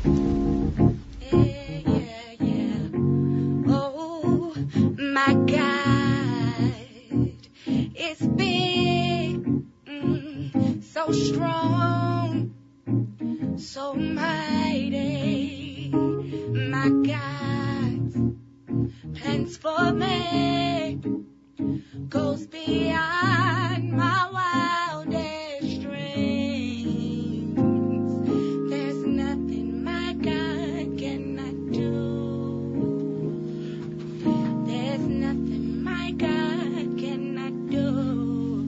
Oh, my God, it's big, so strong, so mighty. My God's plans for me goes beyond my wildest dreams. There's nothing my God cannot do. There's nothing my God cannot do.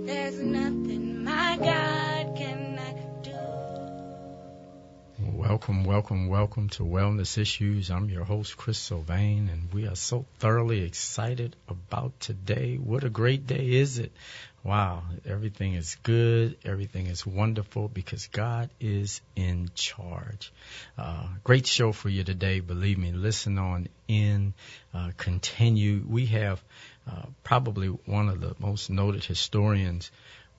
There's nothing my God cannot do. Welcome to Wellness Issues. I'm your host, Chris Sylvain, and we are so thoroughly excited about today. What a great day is it? Wow, everything is good. Everything is wonderful because God is in charge. Great show for you today. Believe me, listen on in, continue. We have probably one of the most noted historians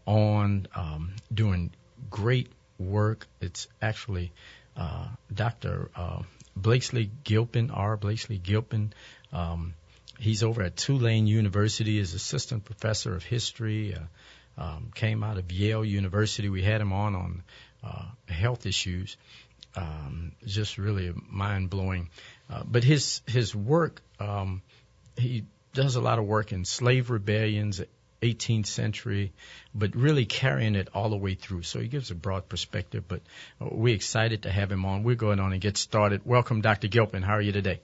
on doing great work. It's actually Dr. Blakeslee Gilpin, Blakely Gilpin. He's over at Tulane University as assistant professor of history. Came out of Yale University. We had him on health issues. Just really mind-blowing. But his work, he does a lot of work in slave rebellions, 18th century, but really carrying it all the way through. So he gives a broad perspective, but we're excited to have him on. We're going on and get started. Welcome, Dr. Gilpin. How are you today?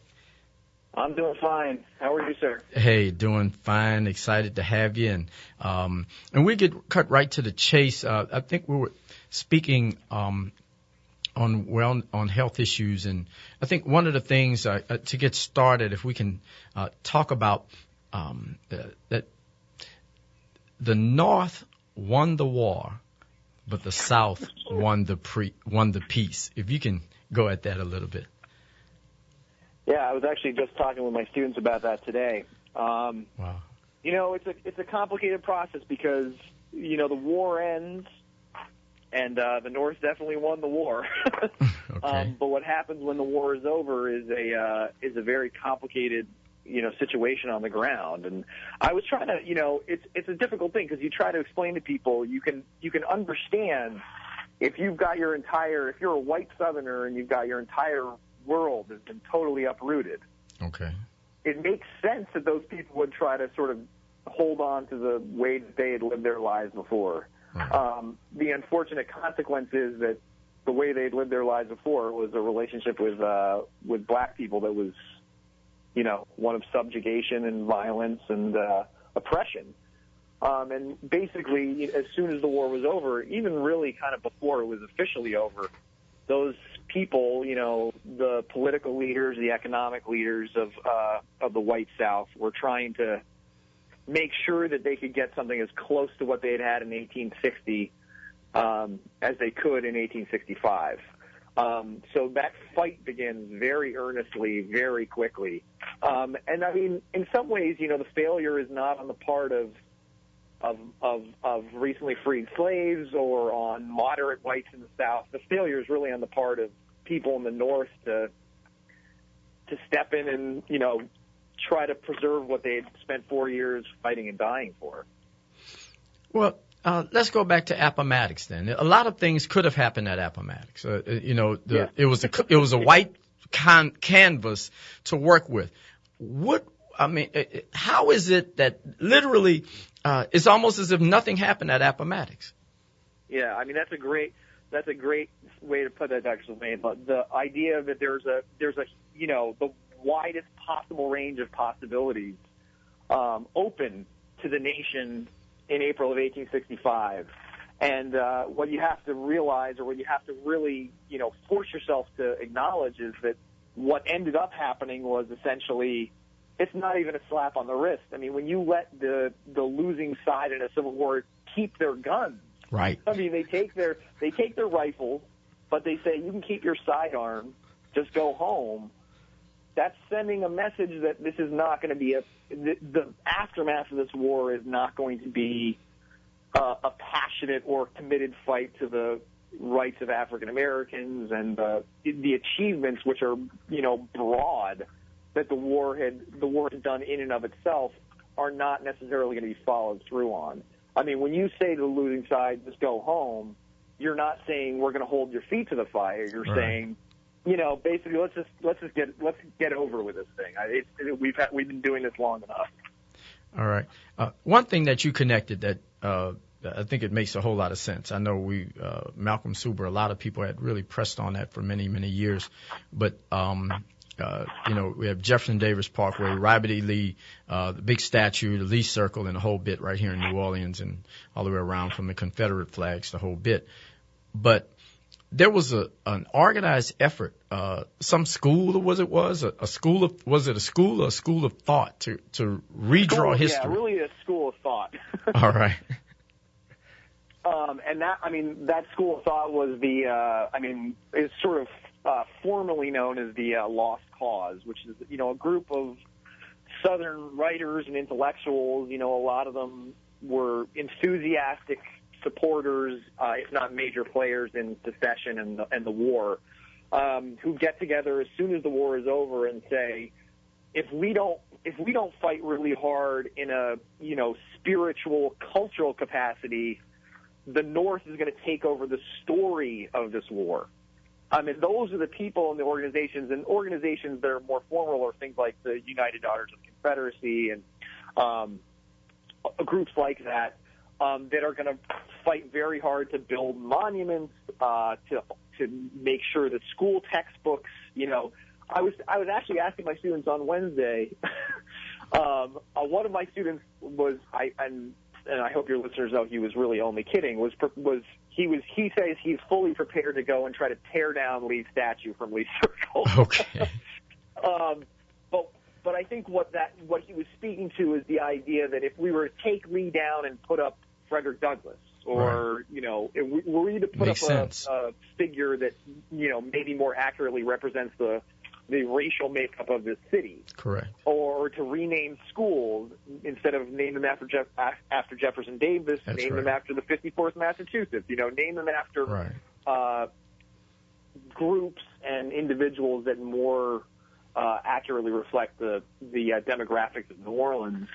I'm doing fine. How are you, sir? Hey, doing fine. Excited to have you. And we get cut right to the chase. I think we were speaking on health issues, and I think one of the things to get started, if we can talk about that the North won the war, but the South won the peace. If you can go at that a little bit. Yeah, I was actually just talking with my students about that today. Wow. You know, it's a complicated process because, you know, the war ends, and the North definitely won the war. Okay. But what happens when the war is over is a very complicated, you know, situation on the ground. And I was trying to, you know, it's a difficult thing because you try to explain to people, you can understand if you're a white Southerner and you've got your entire world has been totally uprooted. Okay. It makes sense that those people would try to sort of hold on to the way that they had lived their lives before. Right. The unfortunate consequence is that the way they'd lived their lives before was a relationship with black people that was, you know, one of subjugation and violence and oppression. And basically, as soon as the war was over, even really kind of before it was officially over, those people, you know, the political leaders, the economic leaders of the white South were trying to make sure that they could get something as close to what they had had in 1860 as they could in 1865. So that fight begins very earnestly, very quickly. And I mean, in some ways, you know, the failure is not on the part of recently freed slaves or on moderate whites in the South. The failure is really on the part of people in the North to step in and, you know, try to preserve what they had spent 4 years fighting and dying for. Well, let's go back to Appomattox then. A lot of things could have happened at Appomattox. You know, it was a white canvas to work with. How is it that literally it's almost as if nothing happened at Appomattox? Yeah, I mean that's a great way to put that, Dr. Sylvain. But the idea that there's a you know, the widest possible range of possibilities open to the nation in April of 1865. And what you have to realize, or what you have to really, you know, force yourself to acknowledge, is that what ended up happening was essentially, it's not even a slap on the wrist. I mean, when you let the losing side in a civil war keep their guns, right? I mean, they take their rifles, but they say you can keep your sidearm, just go home. That's sending a message that this is not going to be the aftermath of this war is not going to be a passionate or committed fight to the rights of African Americans and the achievements, which are, broad, that the war had done in and of itself, are not necessarily going to be followed through on. I mean, when you say to the losing side, just go home, you're not saying we're going to hold your feet to the fire. You're saying, basically, let's get over with this thing. We've been doing this long enough. All right. One thing that you connected that I think it makes a whole lot of sense. I know Malcolm Suber, a lot of people had really pressed on that for many, many years. But, we have Jefferson Davis Parkway, Robert E. Lee, the big statue, the Lee Circle, and the whole bit right here in New Orleans and all the way around from the Confederate flags, the whole bit. But there was an organized effort, some school, was a school of thought to redraw history? Yeah, really a school of thought. All right. And that school of thought was is sort of formally known as the Lost Cause, which is, a group of Southern writers and intellectuals. A lot of them were enthusiastic supporters, if not major players in secession and the war, who get together as soon as the war is over and say, if we don't fight really hard in a spiritual, cultural capacity, the North is going to take over the story of this war. I mean, those are the people in the organizations, and organizations that are more formal are things like the United Daughters of Confederacy and groups like that that are going to fight very hard to build monuments, to make sure that school textbooks, I was actually asking my students on Wednesday. One of my students was, and I hope your listeners know he was really only kidding, he says he's fully prepared to go and try to tear down Lee's statue from Lee Circle. Okay. But I think what he was speaking to is the idea that if we were to take Lee down and put up Frederick Douglass, or if were we to put up a figure that maybe more accurately represents the racial makeup of this city, correct, or to rename schools instead of name them after Jefferson Davis, name them after the 54th Massachusetts, name them after groups and individuals that more accurately reflect the demographics of New Orleans,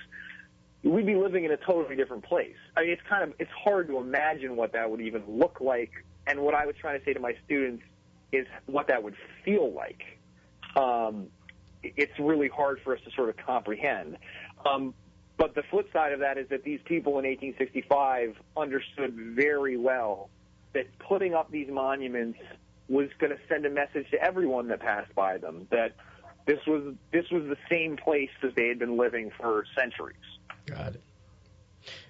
we'd be living in a totally different place. I mean, it's hard to imagine what that would even look like, and what I was trying to say to my students is what that would feel like. It's really hard for us to sort of comprehend. But the flip side of that is that these people in 1865 understood very well that putting up these monuments was going to send a message to everyone that passed by them, that this was the same place that they had been living for centuries. Got it.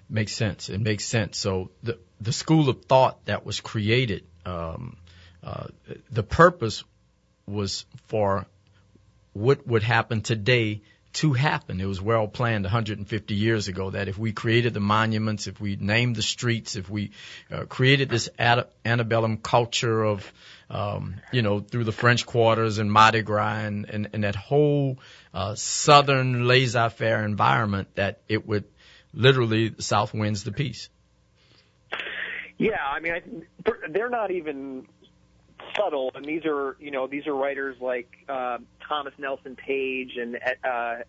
Makes sense. It makes sense. So the school of thought that was created, the purpose was for what would happen today to happen. It was well planned 150 years ago that if we created the monuments, if we named the streets, if we created this antebellum culture of, through the French quarters and Mardi Gras and that whole southern laissez-faire environment, that it would literally, the South wins the peace. Yeah, I mean, they're not even subtle, and these are writers like Thomas Nelson Page and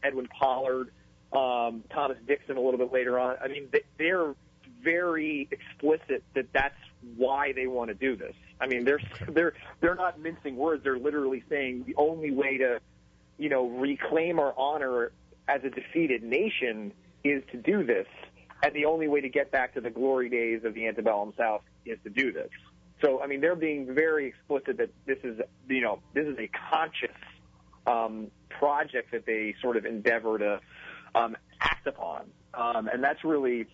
Edwin Pollard, Thomas Dixon a little bit later on. I mean, they're very explicit that that's why they want to do this. I mean, they're not mincing words. They're literally saying the only way to, reclaim our honor as a defeated nation is to do this, and the only way to get back to the glory days of the antebellum South is to do this. So, I mean, they're being very explicit that this is a conscious project that they sort of endeavor to act upon, and that's one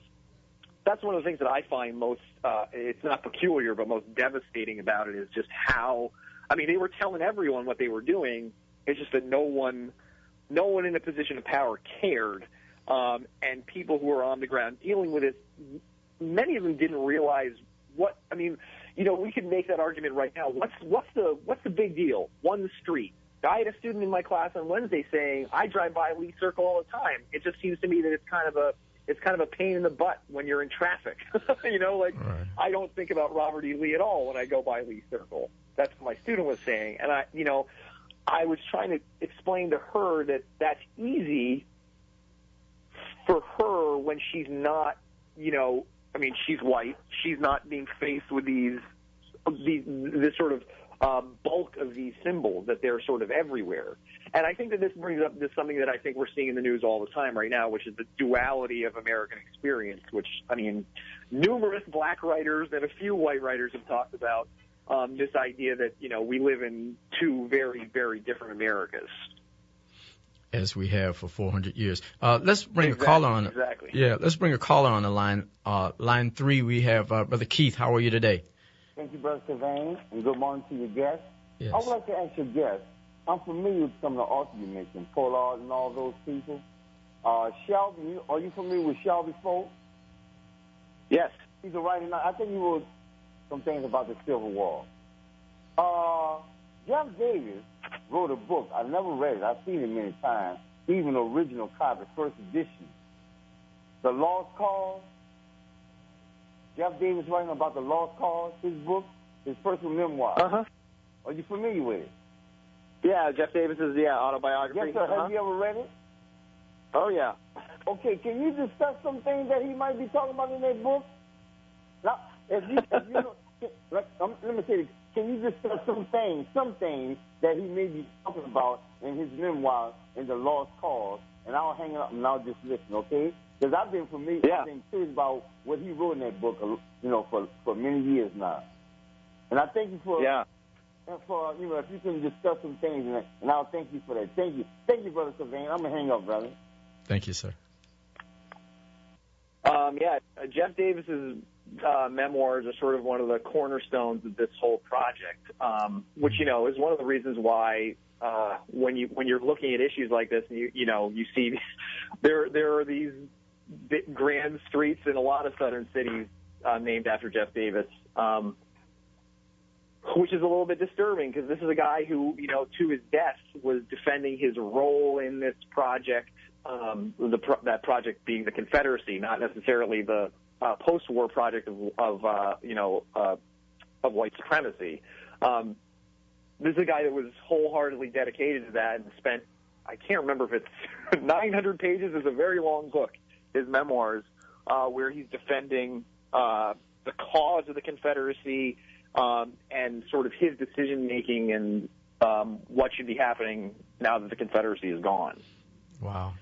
of the things that I find most, it's not peculiar, but most devastating about it is just how, I mean, they were telling everyone what they were doing. It's just that no one in a position of power cared, and people who were on the ground dealing with it, many of them didn't realize what, I mean, we could make that argument right now. What's the big deal? One street. I had a student in my class on Wednesday saying, I drive by Lee Circle all the time. It just seems to me that it's kind of a pain in the butt when you're in traffic. Right. I don't think about Robert E. Lee at all when I go by Lee Circle. That's what my student was saying. And I was trying to explain to her that that's easy for her when she's not, she's white. She's not being faced with this sort of bulk of these symbols, that they're sort of everywhere. And I think that this brings up something that I think we're seeing in the news all the time right now, which is the duality of American experience, which, numerous black writers and a few white writers have talked about this idea that, we live in two very, very different Americas. As we have for 400 years. Let's bring a caller on. Exactly. Yeah, let's bring a caller on the line. Line 3, we have Brother Keith. How are you today? Thank you, Brother Sylvain, and good morning to your guests. Yes. I would like to ask your guest, I'm familiar with some of the authors you mentioned, Pollard and all those people. Shelby, are you familiar with Shelby Folk? Yes. He's a writer. I think he wrote some things about the Civil War. Jeff Davis wrote a book. I never read it. I've seen it many times, even the original copy, first edition. The Lost Cause. Jeff Davis writing about the Lost Cause, his book, his personal memoir. Uh-huh. Are you familiar with it? Yeah, Jeff Davis's autobiography. Yes, sir. Have you ever read it? Oh, yeah. Okay, can you discuss some things that he might be talking about in that book? Now, let me say this. Can you discuss some things that he may be talking about in his memoir, in The Lost Cause, and I'll hang up and I'll just listen, okay? Because I've been curious about what he wrote in that book, for many years now. And I thank you for if you can discuss some things, and I'll thank you for that. Thank you, Brother Sylvain. I'm gonna hang up, brother. Thank you, sir. Jeff Davis's memoirs are sort of one of the cornerstones of this whole project, which is one of the reasons why when you're looking at issues like this, you see there are these grand streets in a lot of southern cities named after Jeff Davis, which is a little bit disturbing because this is a guy who, to his death was defending his role in this project, that project being the Confederacy, not necessarily the post-war project of white supremacy. This is a guy that was wholeheartedly dedicated to that and spent, I can't remember if it's 900 pages. It's a very long book, his memoirs, where he's defending the cause of the Confederacy and sort of his decision-making and what should be happening now that the Confederacy is gone. Wow.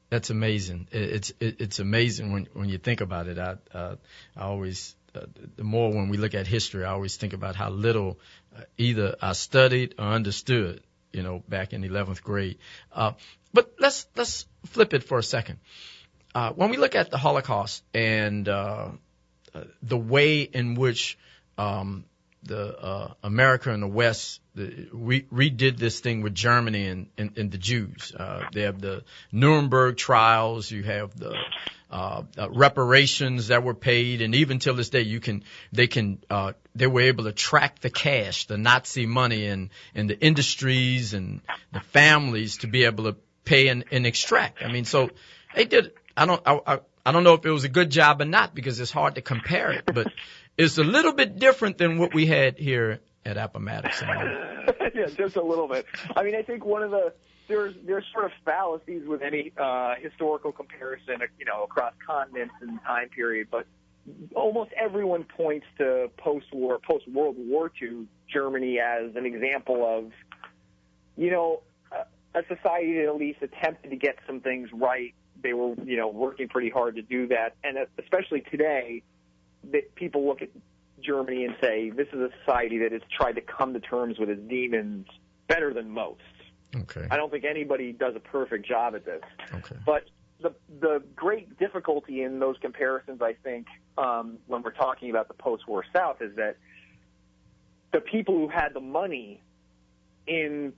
That's amazing. It's amazing when you think about it. I always, the more when we look at history, I always think about how little either I studied or understood, back in 11th grade. But let's flip it for a second. When we look at the Holocaust and the way in which America and the West redid this thing with Germany and the Jews. They have the Nuremberg trials. You have the reparations that were paid, and even till this day, they were able to track the cash, the Nazi money, and the industries and the families to be able to pay and extract. So they did. I don't know if it was a good job or not because it's hard to compare it, but it's a little bit different than what we had here at Appomattox. Yeah, just a little bit. I think one of there's sort of fallacies with any historical comparison, across continents and time period, but almost everyone points to post-World War II Germany as an example of, a society that at least attempted to get some things right. They were, working pretty hard to do that, and especially today, that people look at Germany and say, this is a society that has tried to come to terms with its demons better than most. Okay. I don't think anybody does a perfect job at this. Okay. But the great difficulty in those comparisons, I think, when we're talking about the post-war South, is that the people who had the money in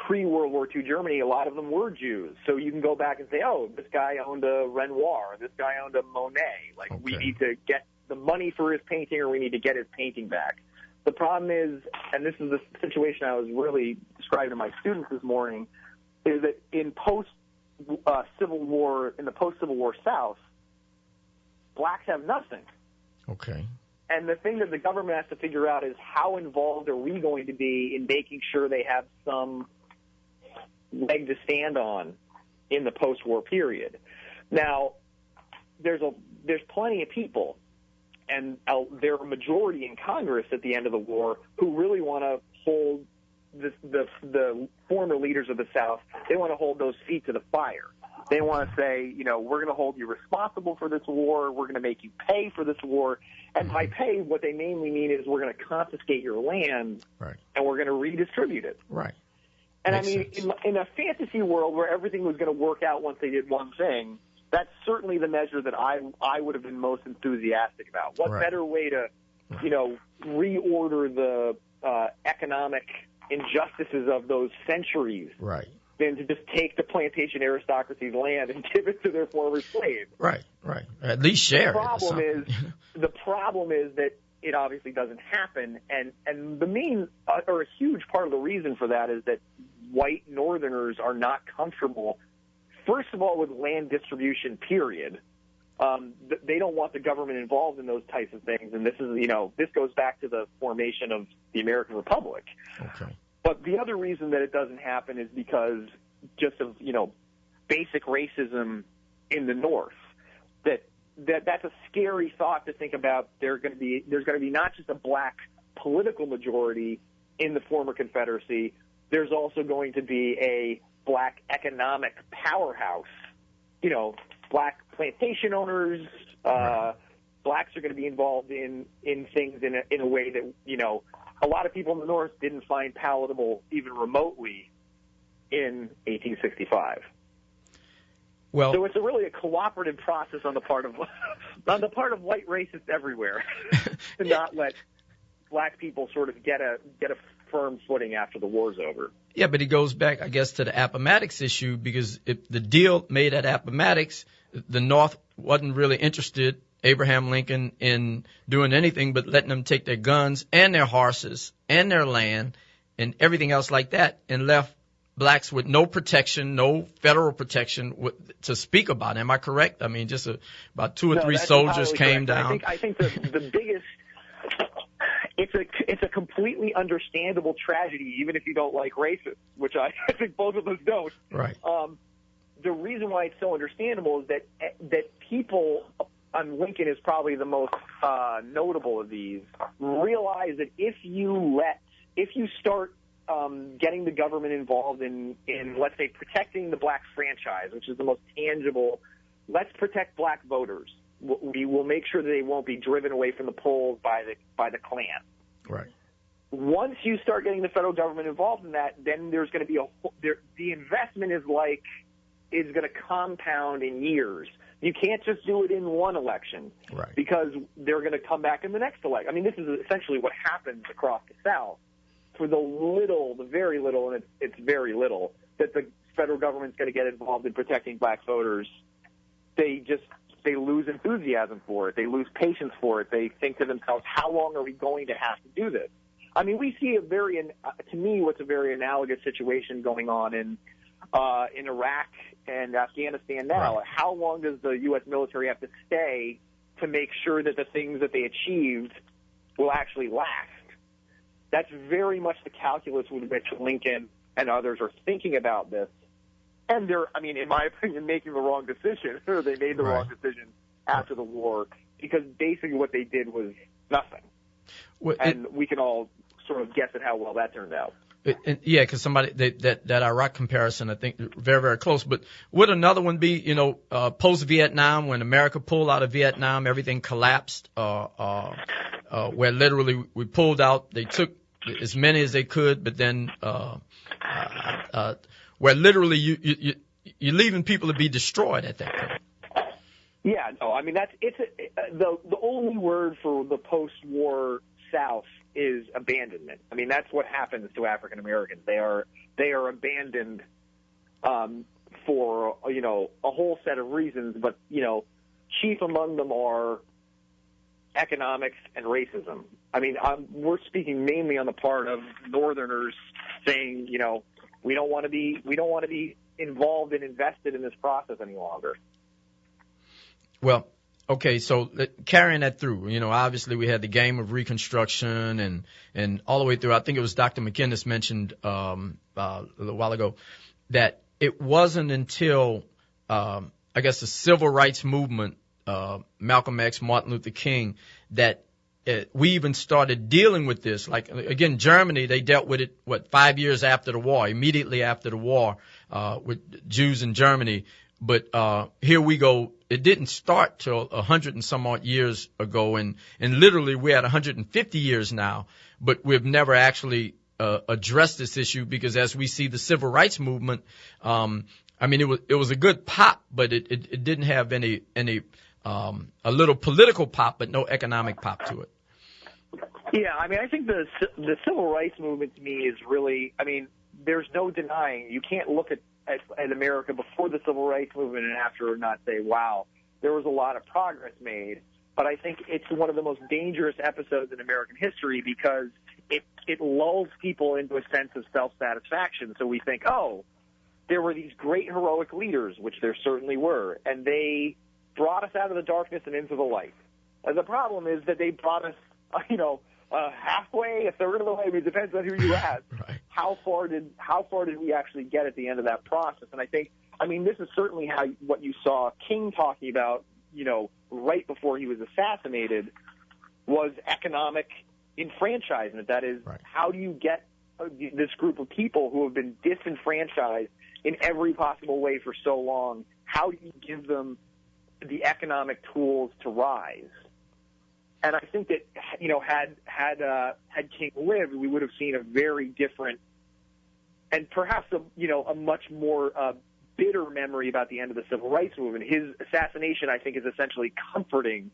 pre-World War II Germany, a lot of them were Jews. So you can go back and say, oh, this guy owned a Renoir, this guy owned a Monet. We need to get the money for his painting, or we need to get his painting back. The problem is, and this is the situation I was really describing to my students this morning, is that in Civil War, in the post-Civil War South, blacks have nothing. Okay. And the thing that the government has to figure out is how involved are we going to be in making sure they have some leg to stand on in the post-war period. Now, there's plenty of people, and there are a majority in Congress at the end of the war who really want to hold the former leaders of the South. They want to hold those feet to the fire. They want to say, we're going to hold you responsible for this war. We're going to make you pay for this war. And by pay, what they mainly mean is we're going to confiscate your land, right, and we're going to redistribute it. Right. And Makes I mean, sense. in a fantasy world where everything was going to work out once they did one thing, that's certainly the measure that I would have been most enthusiastic about. What Right. better way to, reorder the economic injustices of those centuries Right. than to just take the plantation aristocracy's land and give it to their former slaves. Right. Right. At least share The it. or problem something. the problem is that it obviously doesn't happen, and the main or a huge part of the reason for that is that white Northerners are not comfortable, first of all, with land distribution, period. They don't want the government involved in those types of things, and this is, this goes back to the formation of the American Republic. Okay. But the other reason that it doesn't happen is because just of, basic racism in the North. That's a scary thought to think about. There's going to be not just a black political majority in the former Confederacy. There's also going to be a black economic powerhouse. Black plantation owners. Blacks are going to be involved in things in a way that a lot of people in the North didn't find palatable even remotely in 1865. Well, So it's really a cooperative process on the part of white racists everywhere to not let black people sort of get a firm footing after the war's over. yeah, but it goes back, I guess, to the Appomattox issue, because if the deal made at Appomattox, the North wasn't really interested, Abraham Lincoln, in doing anything but letting them take their guns and their horses and their land and everything else like that, and left blacks with no protection, no federal protection to speak about. Am I correct? I mean, just about two or three that's soldiers entirely came correct. down. I think the biggest it's a completely understandable tragedy, even if you don't like racists, which I think both of us don't. Right. The reason why it's so understandable is that people, and Lincoln is probably the most notable of these, realize that if you start getting the government involved in, let's say, protecting the black franchise, which is the most tangible, let's protect black voters. We will make sure that they won't be driven away from the polls by the Klan. Right. Once you start getting the federal government involved in that, then there's going to be the investment is going to compound in years. You can't just do it in one election, Right. because they're going to come back in the next election. I mean, this is essentially what happens across the South. For the very little, and it's very little, that the federal government's going to get involved in protecting black voters, they lose enthusiasm for it. They lose patience for it. They think to themselves, how long are we going to have to do this? I mean, we see to me, what's a very analogous situation going on in Iraq and Afghanistan now. Right. How long does the U.S. military have to stay to make sure that the things that they achieved will actually last? That's very much the calculus with which Lincoln and others are thinking about this. And they're, in my opinion, making the wrong decision. Or they made the wrong decision after the war, because basically what they did was nothing. And we can all sort of guess at how well that turned out. Yeah, because that Iraq comparison, I think, very, very close. But would another one be, post-Vietnam, when America pulled out of Vietnam, everything collapsed, where literally we pulled out, they took as many as they could, but then where literally you're leaving people to be destroyed at that point. Yeah, no, the only word for the post-war South is abandonment. I mean, that's what happens to African Americans. They are abandoned for a whole set of reasons, but chief among them are economics and racism. I mean, we're speaking mainly on the part of Northerners saying, we don't want to be involved and invested in this process any longer. Well, okay, so carrying that through, obviously we had the game of Reconstruction and all the way through. I think it was Dr. McInnes mentioned a little while ago that it wasn't until, I guess, the civil rights movement, Malcolm X, Martin Luther King, that we even started dealing with this. Like, again, Germany, they dealt with it, 5 years after the war, immediately after the war, with Jews in Germany. But here we go. It didn't start till 100 and some odd years ago, and literally we're at 150 years now. But we've never actually addressed this issue because, as we see the civil rights movement, it was a good pop, but it didn't have any a little political pop, but no economic pop to it. Yeah, I think the civil rights movement to me is really, there's no denying. You can't look at America before the civil rights movement and after and not say, wow, there was a lot of progress made. But I think it's one of the most dangerous episodes in American history because it lulls people into a sense of self-satisfaction. So we think, oh, there were these great heroic leaders, which there certainly were, and they brought us out of the darkness and into the light. And the problem is that they brought us, halfway, a third of the way. It depends on who you ask. Right. How far did we actually get at the end of that process? And I think, this is certainly what you saw King talking about, right before he was assassinated, was economic enfranchisement. That is, right. How do you get this group of people who have been disenfranchised in every possible way for so long? How do you give them the economic tools to rise? And I think that, had King lived, we would have seen a very different and perhaps a much more bitter memory about the end of the civil rights movement. His assassination, I think, is essentially comforting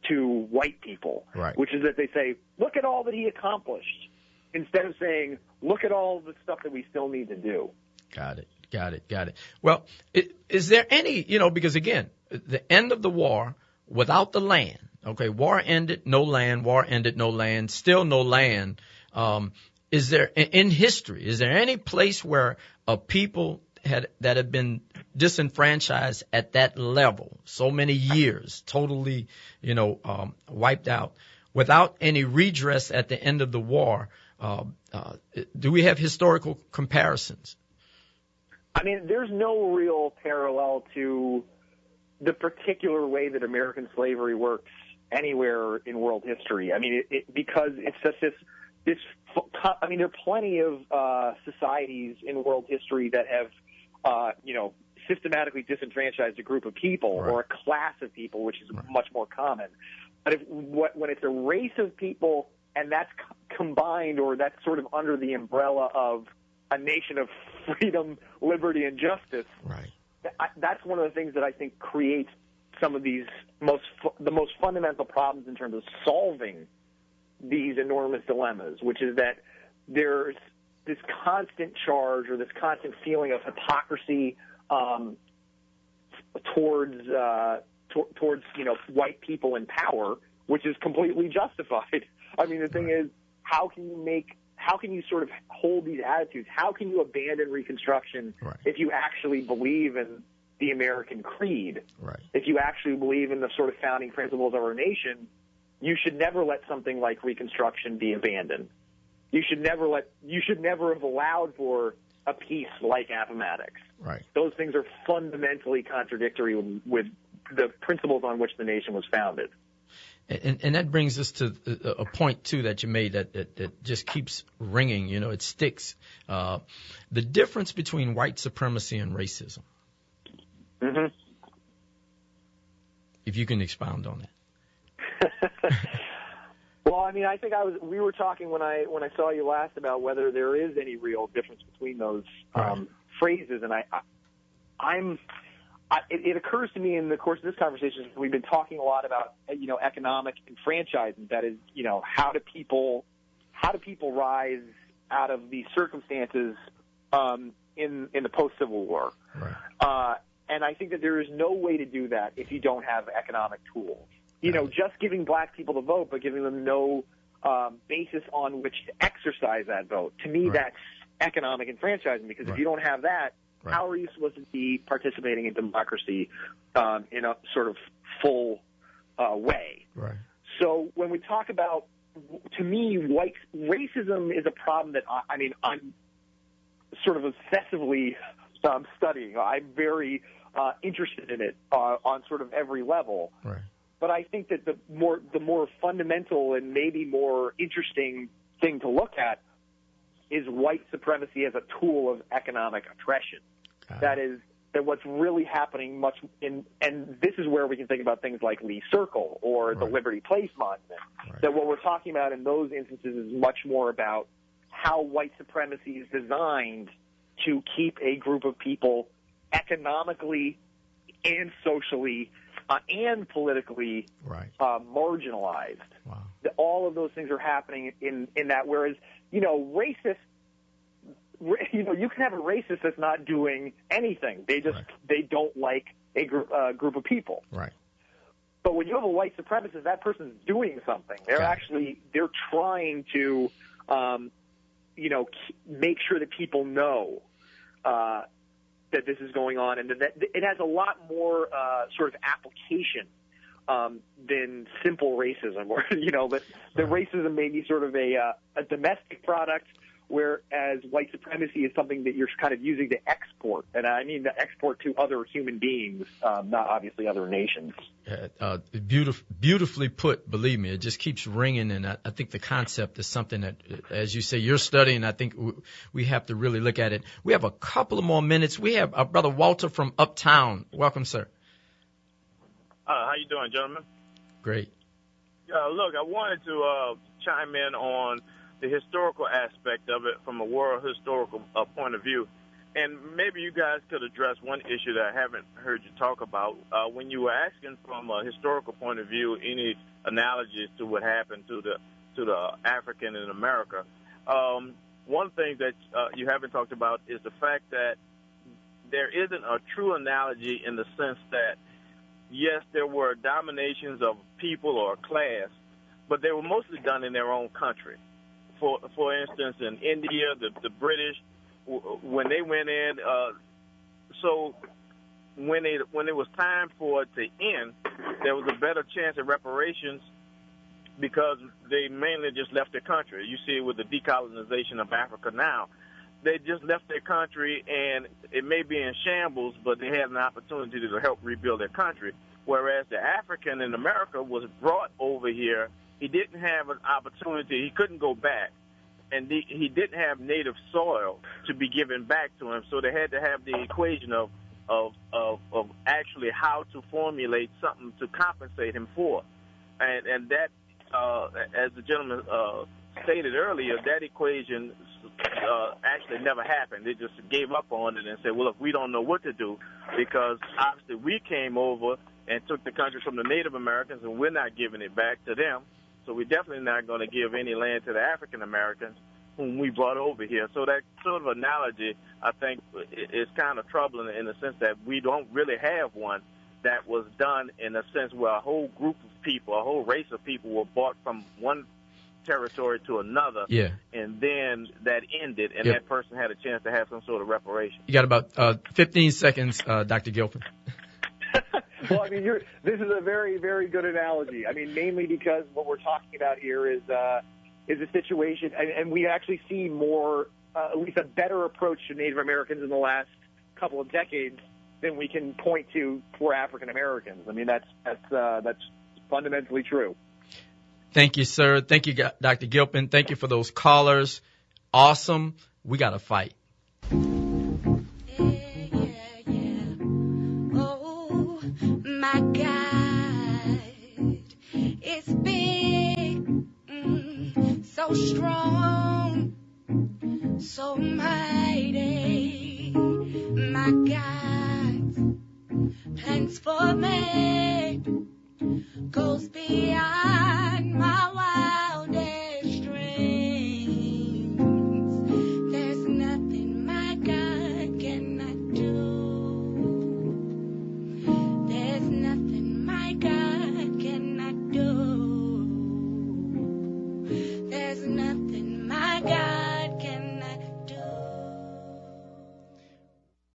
to white people, right. Which is that they say, look at all that he accomplished, instead of saying, look at all the stuff that we still need to do. Got it. Well, is there any, because again, the end of the war without the land, okay, war ended, no land, war ended, no land, still no land. Is there, in history, is there any place where a people that have been disenfranchised at that level, so many years, totally, wiped out, without any redress at the end of the war? Do we have historical comparisons? There's no real parallel to the particular way that American slavery works anywhere in world history. Because it's just this. There are plenty of societies in world history that have, systematically disenfranchised a group of people, right, or a class of people, which is right, much more common. But when it's a race of people and that's combined, or that's sort of under the umbrella of a nation of freedom, liberty, and justice, right, that's one of the things that I think creates some of these the most fundamental problems in terms of solving these enormous dilemmas, which is that there's this constant charge or this constant feeling of hypocrisy towards white people in power, which is completely justified. The thing is, how can you sort of hold these attitudes? How can you abandon Reconstruction, right, if you actually believe in the American creed? Right. If you actually believe in the sort of founding principles of our nation, you should never let something like Reconstruction be abandoned. You should never have allowed for a peace like Appomattox. Right. Those things are fundamentally contradictory with the principles on which the nation was founded. And that brings us to a point, too, that you made that just keeps ringing. It sticks. The difference between white supremacy and racism. Mm-hmm. If you can expound on that. Well, I think we were talking when I saw you last about whether there is any real difference between those phrases, and it occurs to me in the course of this conversation, we've been talking a lot about economic enfranchisement. That is, how do people rise out of these circumstances in the post-Civil War? Right. And I think that there is no way to do that if you don't have economic tools. Just giving black people the vote, but giving them no basis on which to exercise that vote. To me, right, that's economic enfranchisement, because right, if you don't have that, Right. How are you supposed to be participating in democracy in a sort of full way? Right. So when we talk about, to me, white racism is a problem that I'm sort of obsessively studying. I'm very interested in it on sort of every level. Right. But I think that the more fundamental and maybe more interesting thing to look at is white supremacy as a tool of economic oppression. That what's really happening and this is where we can think about things like Lee Circle or the Liberty Place Monument. Right. That what we're talking about in those instances is much more about how white supremacy is designed to keep a group of people economically and socially and politically marginalized. Wow. All of those things are happening in that, whereas, racists, you can have a racist that's not doing anything. They don't like a group of people. Right. But when you have a white supremacist, that person's doing something. They're trying to, make sure that people know that this is going on, and that it has a lot more sort of application than simple racism, or that the racism may be sort of a domestic product, whereas white supremacy is something that you're kind of using to export, and I mean to export to other human beings, not obviously other nations. Beautifully put. Believe me, it just keeps ringing, and I think the concept is something that, as you say, you're studying. I think we have to really look at it. We have a couple of more minutes. We have Brother Walter from Uptown. Welcome, sir. How you doing, gentlemen? Great. Look, I wanted to chime in on the historical aspect of it from a world historical point of view. And maybe you guys could address one issue that I haven't heard you talk about. When you were asking from a historical point of view, any analogies to what happened to the African in America, one thing that you haven't talked about is the fact that there isn't a true analogy in the sense that, yes, there were dominations of people or class, but they were mostly done in their own country. For instance, in India, the British, when they went in, so when it was time for it to end, there was a better chance of reparations because they mainly just left their country. You see it with the decolonization of Africa now. They just left their country, and it may be in shambles, but they had an opportunity to help rebuild their country. Whereas the African in America was brought over here. He didn't have an opportunity. He couldn't go back. And he didn't have native soil to be given back to him. So they had to have the equation of actually how to formulate something to compensate him for. And that, as the gentleman stated earlier, that equation actually never happened. They just gave up on it and said, well, look, we don't know what to do because obviously we came over and took the country from the Native Americans, and we're not giving it back to them. So we're definitely not going to give any land to the African Americans whom we brought over here. So that sort of analogy, I think, is kind of troubling in the sense that we don't really have one that was done in a sense where a whole group of people, a whole race of people were brought from one territory to another, and then that ended, and that person had a chance to have some sort of reparation. You got about 15 seconds, Dr. Gilpin. Well, I mean, this is a very, very good analogy. I mean, mainly because what we're talking about here is a situation, and we actually see more, at least a better approach to Native Americans in the last couple of decades than we can point to for African Americans. I mean, that's fundamentally true. Thank you, sir. Thank you, Dr. Gilpin. Thank you for those callers. Awesome. We got to fight. My God, it's big, so strong, so mighty. My God's plans for me goes beyond my